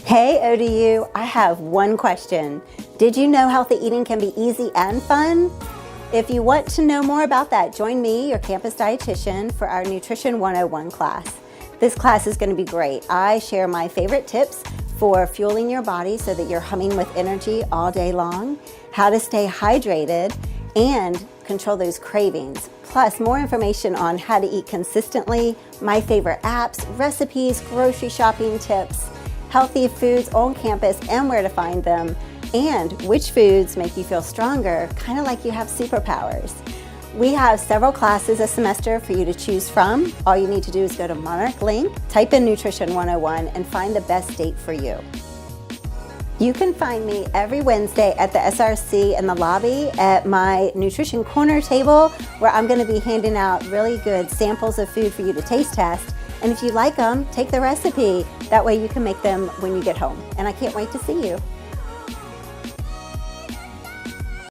Hey ODU, I have one question. Did you know healthy eating can be easy and fun? If you want to know more about that, join me, your campus dietitian, for our Nutrition 101 class. This class is going to be great. I share my favorite tips for fueling your body so that you're humming with energy all day long, how to stay hydrated, and control those cravings. Plus, more information on how to eat consistently, my favorite apps, recipes, grocery shopping tips, healthy foods on campus and where to find them, and which foods make you feel stronger, kind of like you have superpowers. We have several classes a semester for you to choose from. All you need to do is go to Monarch link, type in Nutrition 101, and find the best date for you. You can find me every Wednesday at the SRC in the lobby at my Nutrition Corner table, where I'm going to be handing out really good samples of food for you to taste test. And if you like them, take the recipe. That way you can make them when you get home. And I can't wait to see you.